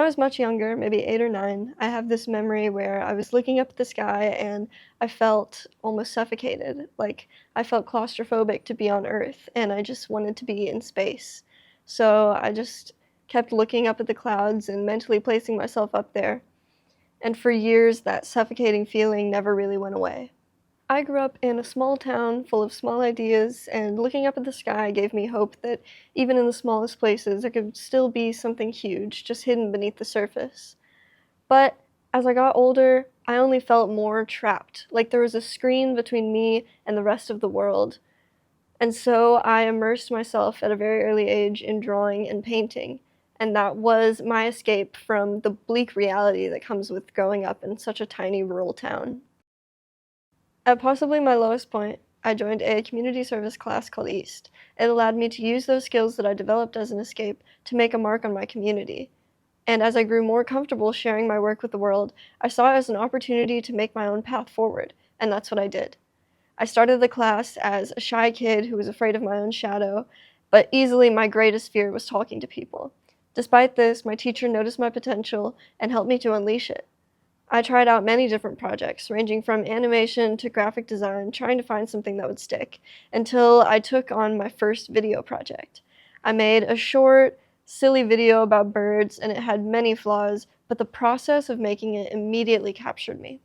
was much younger, maybe 8 or 9, I have this memory where I was looking up at the sky and I felt almost suffocated. Like, I felt claustrophobic to be on Earth, and I just wanted to be in space. So I just kept looking up at the clouds and mentally placing myself up there. And for years, that suffocating feeling never really went away. I grew up in a small town full of small ideas, and looking up at the sky gave me hope that even in the smallest places, there could still be something huge just hidden beneath the surface. But as I got older, I only felt more trapped, like there was a screen between me and the rest of the world. And so I immersed myself at a very early age in drawing and painting, and that was my escape from the bleak reality that comes with growing up in such a tiny rural town. At possibly my lowest point, I joined a community service class called East. It allowed me to use those skills that I developed as an escape to make a mark on my community. And as I grew more comfortable sharing my work with the world, I saw it as an opportunity to make my own path forward, and that's what I did. I started the class as a shy kid who was afraid of my own shadow, but easily my greatest fear was talking to people. Despite this, my teacher noticed my potential and helped me to unleash it. I tried out many different projects, ranging from animation to graphic design, trying to find something that would stick, until I took on my first video project. I made a short, silly video about birds, and it had many flaws, but the process of making it immediately captured me.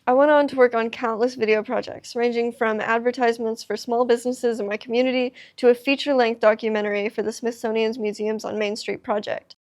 I went on to work on countless video projects, ranging from advertisements for small businesses in my community to a feature-length documentary for the Smithsonian's Museums on Main Street project.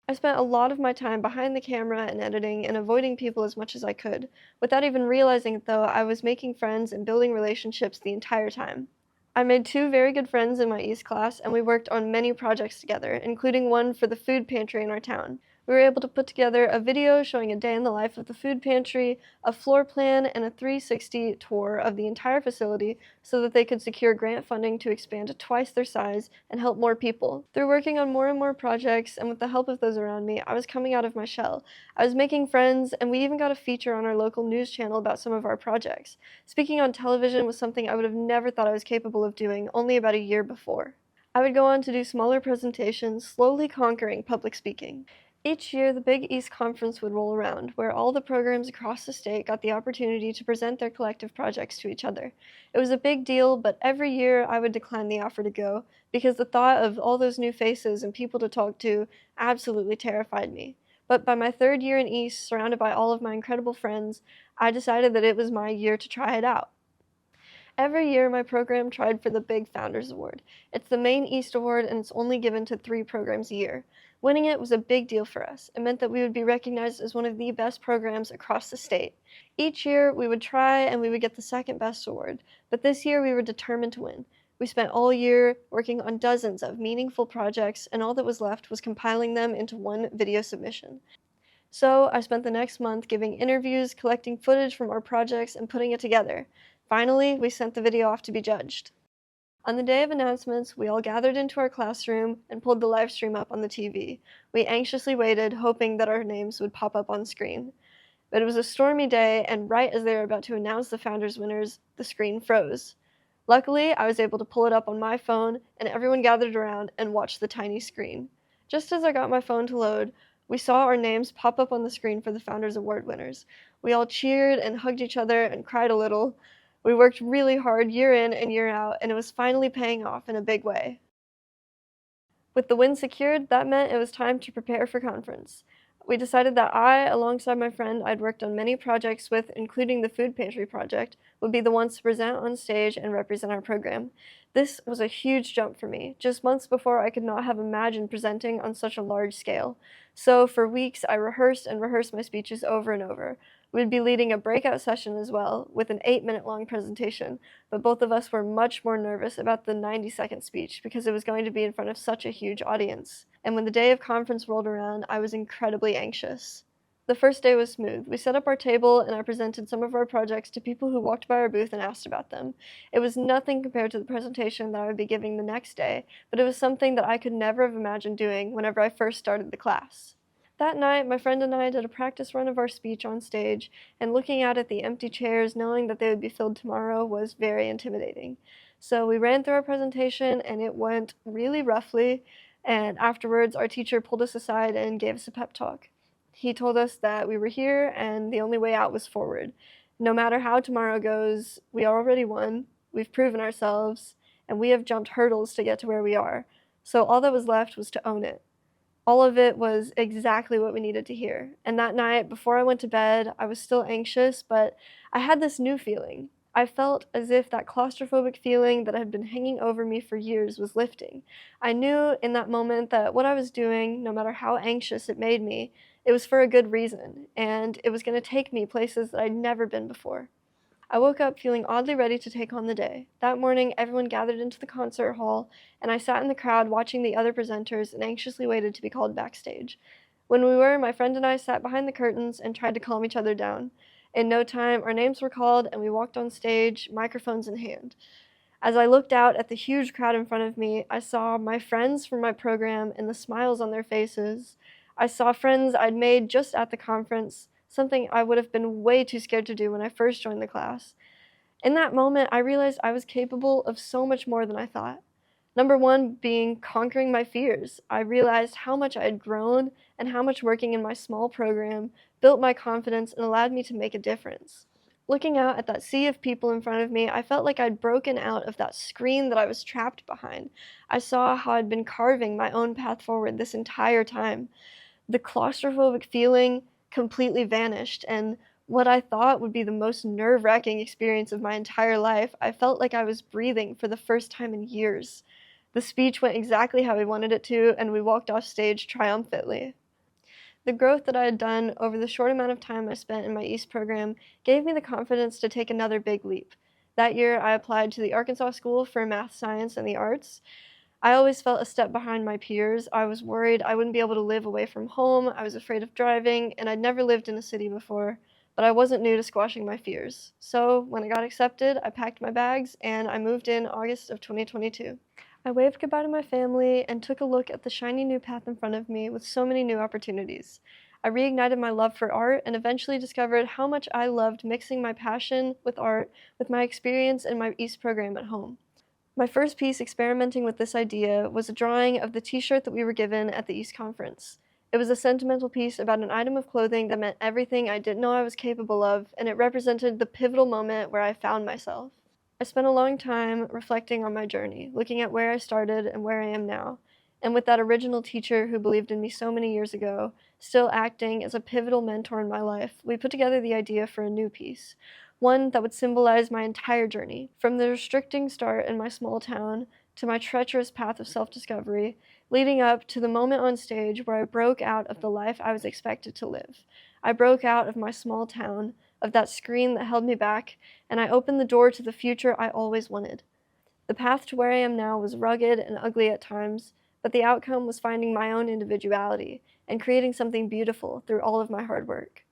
I spent a lot of my time behind the camera and editing and avoiding people as much as I could. Without even realizing it though, I was making friends and building relationships the entire time. I made 2 very good friends in my East class, and we worked on many projects together, including one for the food pantry in our town. We were able to put together a video showing a day in the life of the food pantry, a floor plan, and a 360 tour of the entire facility so that they could secure grant funding to expand to twice their size and help more people. Through working on more and more projects, and with the help of those around me, I was coming out of my shell. I was making friends, and we even got a feature on our local news channel about some of our projects. Speaking on television was something I would have never thought I was capable of doing only about a year before. I would go on to do smaller presentations, slowly conquering public speaking. Each year, the Big East Conference would roll around, where all the programs across the state got the opportunity to present their collective projects to each other. It was a big deal, but every year I would decline the offer to go, because the thought of all those new faces and people to talk to absolutely terrified me. But by my 3rd year in East, surrounded by all of my incredible friends, I decided that it was my year to try it out. Every year, my program tried for the Big Founders Award. It's the main East Award, and it's only given to 3 programs a year. Winning it was a big deal for us. It meant that we would be recognized as one of the best programs across the state. Each year, we would try and we would get the 2nd best award, but this year we were determined to win. We spent all year working on dozens of meaningful projects, and all that was left was compiling them into one video submission. So I spent the next month giving interviews, collecting footage from our projects, and putting it together. Finally, we sent the video off to be judged. On the day of announcements, we all gathered into our classroom and pulled the live stream up on the TV. We anxiously waited, hoping that our names would pop up on screen. But it was a stormy day, and right as they were about to announce the Founders winners, the screen froze. Luckily, I was able to pull it up on my phone, and everyone gathered around and watched the tiny screen. Just as I got my phone to load, we saw our names pop up on the screen for the Founders Award winners. We all cheered and hugged each other and cried a little. We worked really hard year in and year out, and it was finally paying off in a big way. With the win secured, that meant it was time to prepare for conference. We decided that I, alongside my friend I'd worked on many projects with, including the food pantry project, would be the ones to present on stage and represent our program. This was a huge jump for me. Just months before, I could not have imagined presenting on such a large scale. So for weeks, I rehearsed and rehearsed my speeches over and over. We'd be leading a breakout session as well, with an 8-minute-long presentation, but both of us were much more nervous about the 90-second speech because it was going to be in front of such a huge audience. And when the day of conference rolled around, I was incredibly anxious. The first day was smooth. We set up our table, and I presented some of our projects to people who walked by our booth and asked about them. It was nothing compared to the presentation that I would be giving the next day, but it was something that I could never have imagined doing whenever I first started the class. That night, my friend and I did a practice run of our speech on stage, and looking out at the empty chairs, knowing that they would be filled tomorrow, was very intimidating. So we ran through our presentation, and it went really roughly, And afterwards, our teacher pulled us aside and gave us a pep talk. He told us that we were here and the only way out was forward. No matter how tomorrow goes, we already won, we've proven ourselves, and we have jumped hurdles to get to where we are. So all that was left was to own it. All of it was exactly what we needed to hear. And that night, before I went to bed, I was still anxious, but I had this new feeling. I felt as if that claustrophobic feeling that had been hanging over me for years was lifting. I knew in that moment that what I was doing, no matter how anxious it made me, it was for a good reason, and it was going to take me places that I'd never been before. I woke up feeling oddly ready to take on the day. That morning, everyone gathered into the concert hall, and I sat in the crowd watching the other presenters and anxiously waited to be called backstage. When we were, my friend and I sat behind the curtains and tried to calm each other down. In no time, our names were called, and we walked on stage, microphones in hand. As I looked out at the huge crowd in front of me, I saw my friends from my program and the smiles on their faces. I saw friends I'd made just at the conference, something I would have been way too scared to do when I first joined the class. In that moment, I realized I was capable of so much more than I thought. Number one being conquering my fears. I realized how much I had grown and how much working in my small program built my confidence and allowed me to make a difference. Looking out at that sea of people in front of me, I felt like I'd broken out of that screen that I was trapped behind. I saw how I'd been carving my own path forward this entire time. The claustrophobic feeling completely vanished, and what I thought would be the most nerve-wracking experience of my entire life, I felt like I was breathing for the first time in years. The speech went exactly how we wanted it to, and we walked off stage triumphantly. The growth that I had done over the short amount of time I spent in my East program gave me the confidence to take another big leap. That year, I applied to the Arkansas School for Math, Science, and the Arts. I always felt a step behind my peers. I was worried I wouldn't be able to live away from home, I was afraid of driving, and I'd never lived in a city before. But I wasn't new to squashing my fears. So, when I got accepted, I packed my bags and I moved in August of 2022. I waved goodbye to my family and took a look at the shiny new path in front of me with so many new opportunities. I reignited my love for art and eventually discovered how much I loved mixing my passion with art with my experience in my East program at home. My first piece experimenting with this idea was a drawing of the t-shirt that we were given at the East Conference. It was a sentimental piece about an item of clothing that meant everything I didn't know I was capable of, and it represented the pivotal moment where I found myself. I spent a long time reflecting on my journey, looking at where I started and where I am now. And with that original teacher who believed in me so many years ago, still acting as a pivotal mentor in my life, we put together the idea for a new piece. One that would symbolize my entire journey, from the restricting start in my small town to my treacherous path of self-discovery, leading up to the moment on stage where I broke out of the life I was expected to live. I broke out of my small town, of that screen that held me back, and I opened the door to the future I always wanted. The path to where I am now was rugged and ugly at times, but the outcome was finding my own individuality and creating something beautiful through all of my hard work.